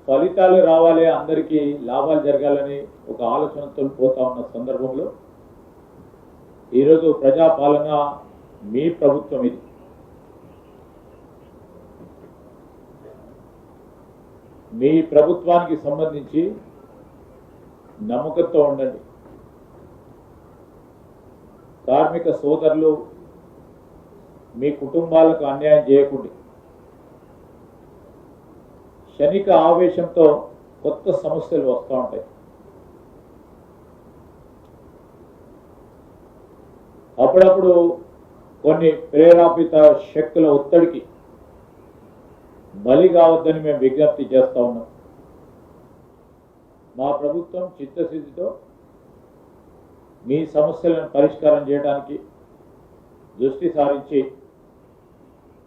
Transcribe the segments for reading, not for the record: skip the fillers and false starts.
ఫలితాలు రావాలి, అందరికీ లాభాలు జరగాలని ఒక ఆలోచనతో పోతా ఉన్న సందర్భంలో ఈరోజు ప్రజాపాలన మీ ప్రభుత్వం ఇది. మీ ప్రభుత్వానికి సంబంధించి నమ్మకంతో ఉండండి. కార్మిక సోదరులు మీ కుటుంబాలకు అన్యాయం చేయకండి. క్షణిక ఆవేశంతో కొత్త సమస్యలు వస్తూ ఉంటాయి. అప్పుడప్పుడు కొన్ని ప్రేరేపిత శక్తుల ఒత్తిడికి బలి కావద్దని మేము విజ్ఞప్తి చేస్తూ ఉన్నాం. మా ప్రభుత్వం చిత్తశుద్ధితో మీ సమస్యలను పరిష్కారం చేయడానికి దృష్టి సారించి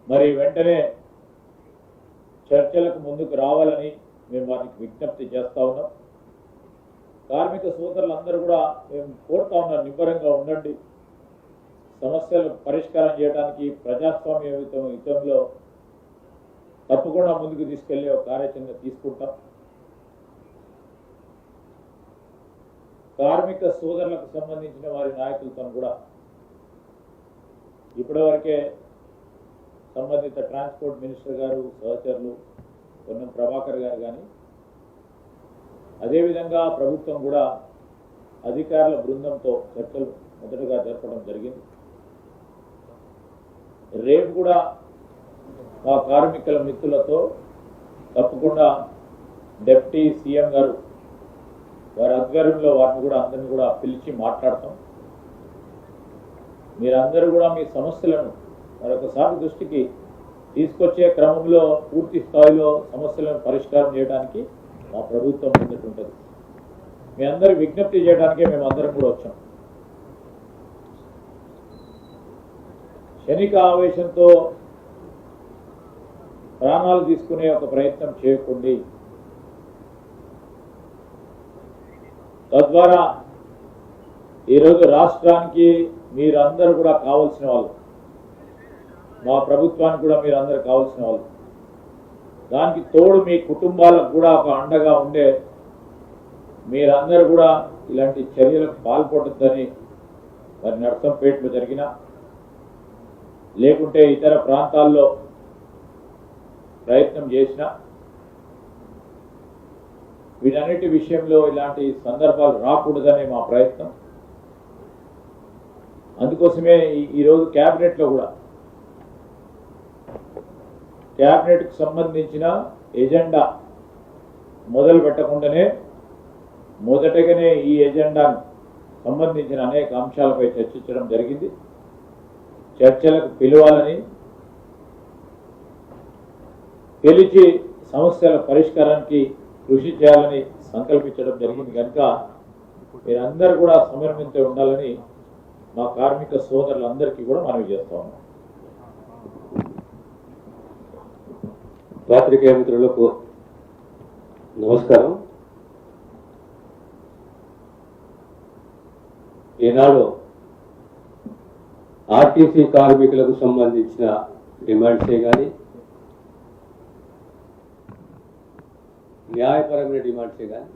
మరి వెంటనే చర్చలకు ముందుకు రావాలని మేము వారికి విజ్ఞప్తి చేస్తూ ఉన్నాం. కార్మిక సోదరులందరూ కూడా మేము కోరుతా ఉన్నాం, నిబ్బరంగా ఉండండి. సమస్యలు పరిష్కారం చేయడానికి ప్రజాస్వామ్య యుద్ధంలో తప్పకుండా ముందుకు తీసుకెళ్లే ఒక కార్యాచరణ తీసుకుంటాం. కార్మిక సోదరులకు సంబంధించిన వారి నాయకులతో కూడా ఇప్పటివరకే సంబంధిత ట్రాన్స్పోర్ట్ మినిస్టర్ గారు, సహచరులు పొన్నం ప్రభాకర్ గారు కానీ, అదేవిధంగా ప్రభుత్వం కూడా అధికారుల బృందంతో చర్చలు మొదటగా జరపడం జరిగింది. రేపు కూడా మా కార్మికుల మిత్రులతో తప్పకుండా డిప్యూటీ సీఎం గారు వారి ఆధ్వర్యంలో వారిని కూడా అందరినీ కూడా పిలిచి మాట్లాడతాం. మీరందరూ కూడా మీ సమస్యలను మరొకసారి దృష్టికి తీసుకొచ్చే క్రమంలో పూర్తి స్థాయిలో సమస్యలను పరిష్కారం చేయడానికి మా ప్రభుత్వం ముందుకు ఉంటుంది. మీ అందరి విజ్ఞప్తి చేయడానికే మేము అందరం కూడా వచ్చాం. క్షణిక ఆవేశంతో ప్రాణాలు తీసుకునే ఒక ప్రయత్నం చేయకండి. తద్వారా ఈరోజు రాష్ట్రానికి మీరందరూ కూడా కావాల్సిన వాళ్ళు, మా ప్రభుత్వానికి కూడా మీరందరూ కావాల్సిన వాళ్ళు. దానికి తోడు మీ కుటుంబాలకు కూడా ఒక అండగా ఉండే మీరందరూ కూడా ఇలాంటి చర్యలకు పాల్పడొద్దని మరి నర్సంపేటలో జరిగిన, లేకుంటే ఇతర ప్రాంతాల్లో ప్రయత్నం చేసిన, వీటన్నిటి విషయంలో ఇలాంటి సందర్భాలు రాకూడదనే మా ప్రయత్నం. అందుకోసమే ఈరోజు క్యాబినెట్లో కూడా క్యాబినెట్కు సంబంధించిన ఎజెండా మొదలు పెట్టకుండానే మొదటగానే ఈ ఎజెండాను సంబంధించిన అనేక అంశాలపై చర్చించడం జరిగింది. చర్చలకు పిలవాలని, పిలిచి సమస్యల పరిష్కారానికి కృషి చేయాలని సంకల్పించడం జరిగింది. కనుక మీరందరూ కూడా సమన్వయంతో ఉండాలని మా కార్మిక సోదరులందరికీ కూడా మనవి చేస్తా ఉన్నాం. పాత్రికేయ మిత్రులకు నమస్కారం. ఈనాడు ఆర్టీసీ కార్మికులకు సంబంధించిన డిమాండ్సే కానీ, న్యాయపరమైన డిమాండ్సే కానీ,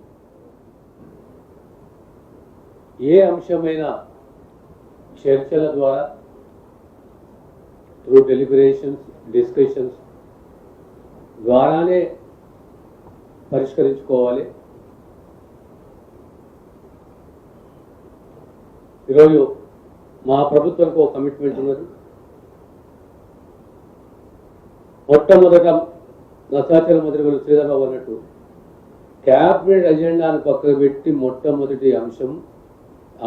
ఏ అంశమైనా చర్చల ద్వారా త్రూ డెలిబరేషన్స్, డిస్కషన్స్ ద్వారానే పరిష్కరించుకోవాలి. ఈరోజు మా ప్రభుత్వానికి ఒక కమిట్మెంట్ ఉన్నది. మొట్టమొదట నా సహచర మంత్రి శ్రీధర్బాబు అన్నట్టు క్యాబినెట్ అజెండాను పక్కన పెట్టి మొట్టమొదటి అంశం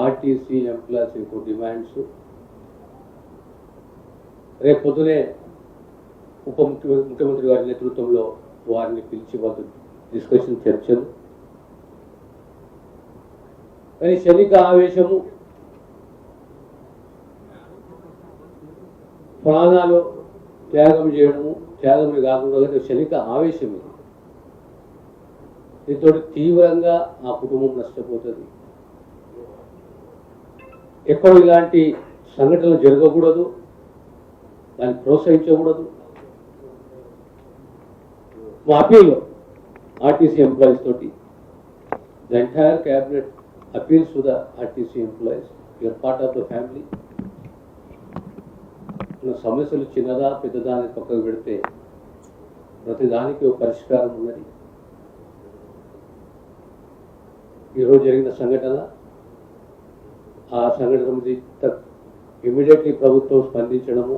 ఆర్టీసీ ఎంప్లాయీస్ ఇంకో డిమాండ్స్. రేపు పొద్దునే ముఖ్యమంత్రి గారి నేతృత్వంలో వారిని పిలిచి వాళ్ళు డిస్కషన్, చర్చలు. కానీ క్షణిక ఆవేశము, ప్రాణాలు త్యాగం చేయడము, త్యాగం కాకుండా క్షణిక ఆవేశం ఇది. దీంతో తీవ్రంగా ఆ కుటుంబం నష్టపోతుంది. ఎక్కడ ఇలాంటి సంఘటనలు జరగకూడదు, దాన్ని ప్రోత్సహించకూడదు. మా RTC employees toti. The entire cabinet appeals to the RTC employees. You are part of the family. మన సమస్యలు చిన్నదా పెద్దదా అని పక్కకు పెడితే ప్రతిదానికి ఒక పరిష్కారం ఉన్నది. ఈరోజు జరిగిన సంఘటన, ఆ సంఘటన మీద ఇమీడియట్లీ ప్రభుత్వం స్పందించడము,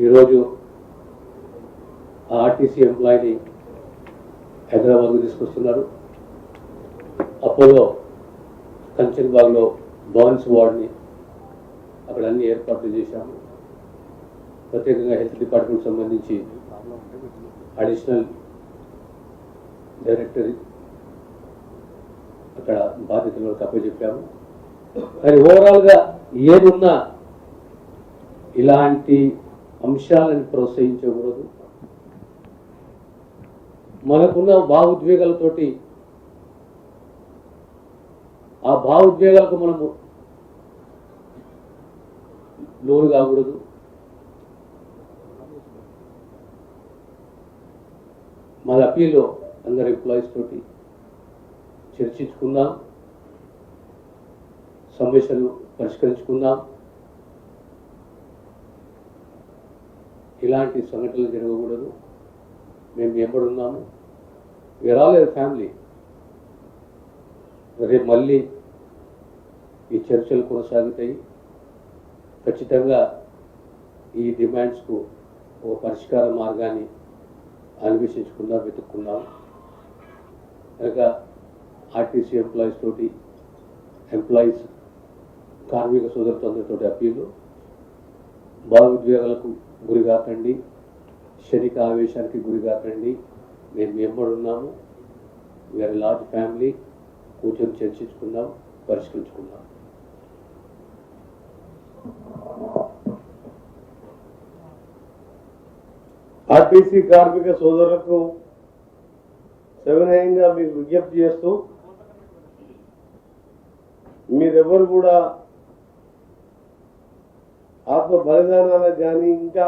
ఈరోజు ఆ ఆర్టీసీ ఎంప్లాయీని హైదరాబాద్కు తీసుకొస్తున్నారు. అపోలో కంచన్బాగ్లో బర్న్స్ వార్డ్ని అక్కడ అన్ని ఏర్పాట్లు చేశాము. ప్రత్యేకంగా హెల్త్ డిపార్ట్మెంట్ సంబంధించి అడిషనల్ డైరెక్టర్ అక్కడ బాధ్యతలకు అప్పచెప్పాము. కానీ ఓవరాల్గా ఏదున్నా ఇలాంటి అంశాలను ప్రోత్సహించకూడదు. మనకున్న భావోద్వేగాలతోటి ఆ భావోద్వేగాలకు మనము లోను కాకూడదు. మా అప్పీల్లో అందరు ఎంప్లాయీస్ తోటి చర్చించుకుందాం, సమస్యలు పరిష్కరించుకుందాం. ఇలాంటి సంఘటనలు జరగకూడదు. మేము ఎంబడున్నాము. We are all ever family. రేపు మళ్ళీ ఈ చర్చలు కొనసాగుతాయి. ఖచ్చితంగా ఈ డిమాండ్స్కు ఒక పరిష్కార మార్గాన్ని అన్వేషించుకుందాం, వెతుక్కుందాం. కనుక ఆర్టీసీ ఎంప్లాయీస్ తోటి, ఎంప్లాయీస్ కార్మిక సోదరులతో అప్పీలు, భావోద్వేగాలకు గురి కాకండి, క్షణిక ఆవేశానికి గురి కాకండి. మేము ఎంబడున్నాము. We are large family. కూర్చొని చర్చించుకుందాం, పరిష్కరించుకుందాం. ఆర్టీసీ కార్మిక సోదరులకు సవినయంగా మీకు విజ్ఞప్తి చేస్తూ, మీరెవరు కూడా ఆత్మ బలిదానాలకు కానీ ఇంకా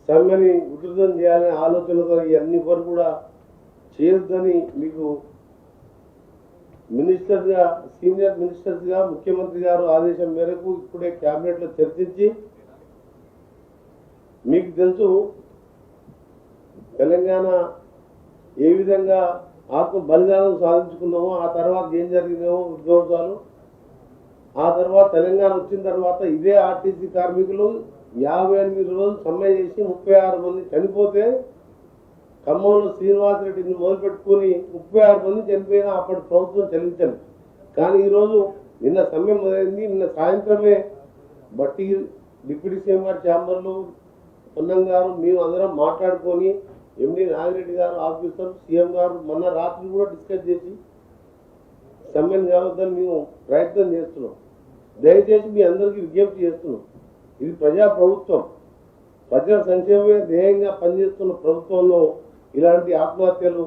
సమ్మెని ఉధృతం చేయాలనే ఆలోచనతో ఇవన్నీ వరకు కూడా చేయొద్దని మీకు మినిస్టర్గా, సీనియర్ మినిస్టర్స్గా ముఖ్యమంత్రి గారు ఆదేశం మేరకు ఇప్పుడే క్యాబినెట్లో చర్చించి, మీకు తెలుసు తెలంగాణ ఏ విధంగా ఆత్మ బలిదానం సాధించుకున్నామో, ఆ తర్వాత ఏం జరిగినామో విధ్వంసాలు. ఆ తర్వాత తెలంగాణ వచ్చిన తర్వాత ఇదే ఆర్టీసీ కార్మికులు 58 రోజులు సమ్మె చేసి 36 మంది చనిపోతే, ఖమ్మంలో శ్రీనివాసరెడ్డిని మొదలుపెట్టుకుని 36 మంది చనిపోయినా అప్పటి ప్రభుత్వం చెల్లించండి. కానీ ఈరోజు నిన్న సమ్మె మొదలైంది. నిన్న సాయంత్రమే బట్టి డిప్యూటీ సీఎం గారు ఛాంబర్లు, పొన్నం గారు, మేము అందరం మాట్లాడుకొని ఎండి నాగిరెడ్డి గారు ఆఫీసర్, సీఎం గారు మొన్న రాత్రి కూడా డిస్కస్ చేసి సమ్మెను కావద్దని మేము ప్రయత్నం చేస్తున్నాం. దయచేసి మీ అందరికీ విజ్ఞప్తి చేస్తున్నాం, ఇది ప్రజా ప్రభుత్వం, ప్రజల సంక్షేమమే ధ్యేయంగా పనిచేస్తున్న ప్రభుత్వంలో ఇలాంటి ఆత్మహత్యలు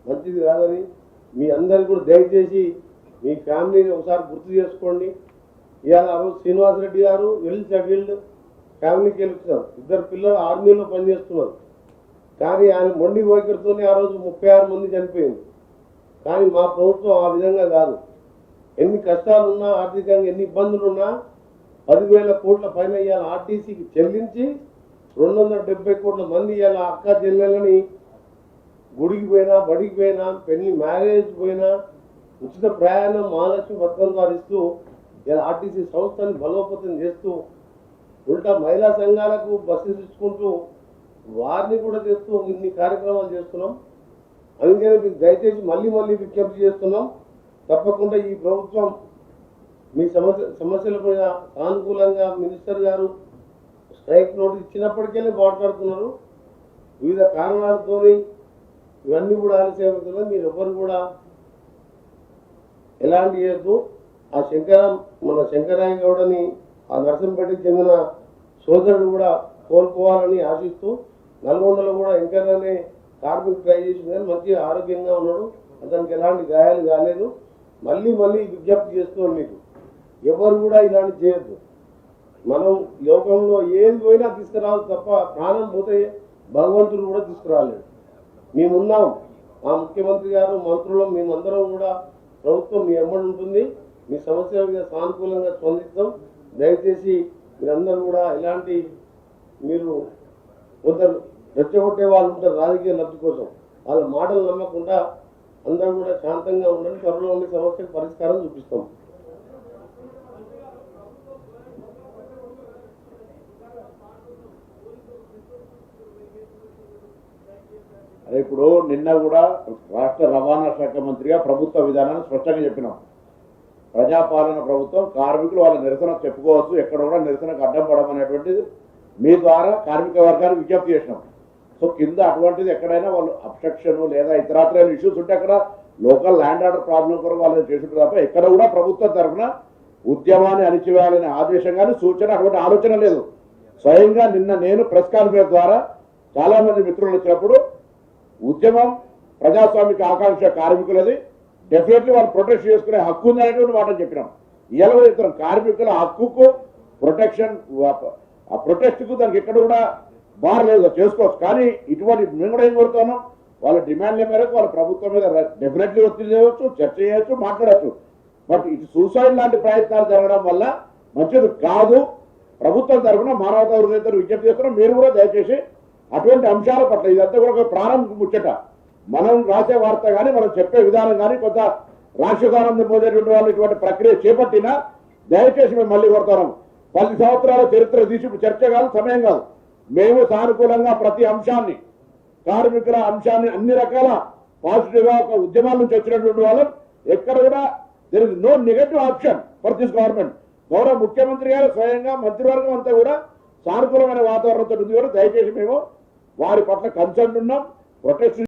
మంచిది కాదని మీ అందరికీ కూడా దయచేసి మీ ఫ్యామిలీని ఒకసారి గుర్తు చేసుకోండి. ఇవాళ ఆ రోజు శ్రీనివాసరెడ్డి గారు వెల్ సెటిల్డ్ ఫ్యామిలీకి వెళ్తున్నారు. 2 పిల్లలు ఆర్మీలో పనిచేస్తున్నారు. కానీ ఆయన మొండి వైఖరితోనే ఆ రోజు 36 మంది చనిపోయింది. కానీ మా ప్రభుత్వం ఆ విధంగా కాదు. ఎన్ని కష్టాలున్నా, ఆర్థికంగా ఎన్ని ఇబ్బందులున్నా 10,000 కోట్ల పైన ఇవాళ ఆర్టీసీకి చెల్లించి 270 కోట్ల మంది ఇవాళ అక్క చెల్లెలని గుడికి పోయినా, బడికి పోయినా, పెళ్లి మ్యారేజ్ పోయినా ఉచిత ప్రయాణం మహాలక్ష్మి పథకం ద్వారా ఇస్తూ ఇలా ఆర్టీసీ సంస్థని బలోపేతం చేస్తూ, ఉల్టా మహిళా సంఘాలకు బస్సులు ఇచ్చుకుంటూ వారిని కూడా చేస్తూ ఇన్ని కార్యక్రమాలు చేస్తున్నాం. అందుకని మీకు దయచేసి మళ్ళీ విజ్ఞప్తి చేస్తున్నాం, తప్పకుండా ఈ ప్రభుత్వం మీ సమస్యలపై సానుకూలంగా మినిస్టర్ గారు స్ట్రైక్ నోటీస్ ఇచ్చినప్పటికీ మాట్లాడుతున్నారు. వివిధ కారణాలతో ఇవన్నీ కూడా ఆలస్యం అవుతుంది. మీరు ఎవరు కూడా ఎలాంటి చేయొద్దు. ఆ మన శంకరాయ గౌడని, ఆ నర్సంపేటకి చెందిన సోదరుడు కూడా కోలుకోవాలని ఆశిస్తూ, నల్గొండలో కూడా ఎంకర్ అనే కార్మికుడు ట్రై చేసింది కానీ మంచిగా ఆరోగ్యంగా ఉన్నాడు, అతనికి ఎలాంటి గాయాలు కాలేదు. మళ్ళీ విజ్ఞప్తి చేస్తున్నాం, మీకు ఎవరు కూడా ఇలాంటి చేయొద్దు. మనం లోకంలో ఏది పోయినా తీసుకురావచ్చు తప్ప ప్రాణం పోతే భగవంతుడు కూడా తీసుకురాలేడు. మేమున్నాం. ఆ ముఖ్యమంత్రి గారు, మంత్రులు, మేమందరం కూడా ప్రభుత్వం మీ ఎమ్మడి ఉంటుంది. మీ సమస్య మీద సానుకూలంగా స్పందిస్తాం. దయచేసి మీరందరూ కూడా ఇలాంటి మీరు కొందరు రెచ్చగొట్టే వాళ్ళు ఉంటారు రాజకీయ లబ్ధి కోసం, వాళ్ళ మాటలు నమ్మకుండా అందరూ కూడా శాంతంగా ఉండండి. త్వరలో ఉండే సమస్యకు పరిష్కారం చూపిస్తాం. అదే ఇప్పుడు నిన్న కూడా రాష్ట్ర రవాణా శాఖ మంత్రిగా ప్రభుత్వ విధానాన్ని స్పష్టంగా చెప్పినాం. ప్రజాపాలన ప్రభుత్వం, కార్మికులు వాళ్ళ నిరసన చెప్పుకోవచ్చు, ఎక్కడ కూడా నిరసనకు అడ్డం పడమనేటువంటిది మీ ద్వారా కార్మిక వర్గానికి విజ్ఞప్తి చేసినాం. సో కింద అటువంటిది ఎక్కడైనా వాళ్ళు అబ్స్ట్రక్షన్ లేదా ఇతరాత్రైన ఇష్యూస్ ఉంటే అక్కడ లోకల్ ల్యాండ్ ఆర్డర్ ప్రాబ్లం కొరకు వాళ్ళు చేస్తుంటారు తప్ప ఎక్కడ కూడా ప్రభుత్వం తరఫున ఉద్యమాన్ని అణిచివేయాలనే ఆదేశం కానీ సూచన అటువంటి ఆలోచన లేదు. స్వయంగా నిన్న నేను ప్రెస్ కాన్ఫరెన్స్ ద్వారా చాలా మంది మిత్రులు వచ్చినప్పుడు ఉద్యమం ప్రజాస్వామిక ఆకాంక్ష కార్మికులది, డెఫినెట్లీ వాళ్ళు ప్రొటెక్ట్ చేసుకునే హక్కు ఉందనేటువంటి మాట చెప్పినాం. ఇలా చెప్తున్నాం, కార్మికుల హక్కుకు ప్రొటెక్షన్, ఆ ప్రొటెస్ట్కు దానికి ఎక్కడ కూడా బార్ లేదు, చేసుకోవచ్చు. కానీ ఇటువంటి మేము కూడా ఏం కోరుతున్నాం, వాళ్ళ డిమాండ్ల మేరకు వాళ్ళ ప్రభుత్వం మీద డెఫినెట్లీ ఒత్తిడి చేయవచ్చు, చర్చ చేయవచ్చు, మాట్లాడచ్చు. బట్ ఇటు సూసైడ్ లాంటి ప్రయత్నాలు జరగడం వల్ల మంచిది కాదు. ప్రభుత్వం తరఫున మానవతా హృదయంతో విజ్ఞప్తి చేస్తున్నాం. మీరు కూడా దయచేసి అటువంటి అంశాల పట్ల, ఇదంతా కూడా ఒక ప్రారంభ ముచ్చట, మనం రాసే వార్త కానీ మనం చెప్పే విధానం కానీ కొంత రాక్షసానందం పొందేటువంటి వాళ్ళు ఇటువంటి ప్రక్రియ చేపట్టినా దయచేసి మేము మళ్ళీ కోరుతున్నాం. 10 సంవత్సరాల చరిత్ర తీసి చర్చ కాదు, సమయం కాదు. మేము సానుకూలంగా ప్రతి అంశాన్ని, కార్మికుల అంశాన్ని అన్ని రకాల పాజిటివ్గా ఒక ఉద్యమాల నుంచి వచ్చినటువంటి వాళ్ళం ఎక్కడ కూడా there is no negative option for this government. గౌరవ ముఖ్యమంత్రి గారు స్వయంగా మంత్రివర్గం అంతా కూడా సానుకూలమైన వాతావరణంతో ఉంది. దయచేసి మేము వారి పట్ల కన్సర్న్ ఉన్నాం. ప్రొటెస్ట్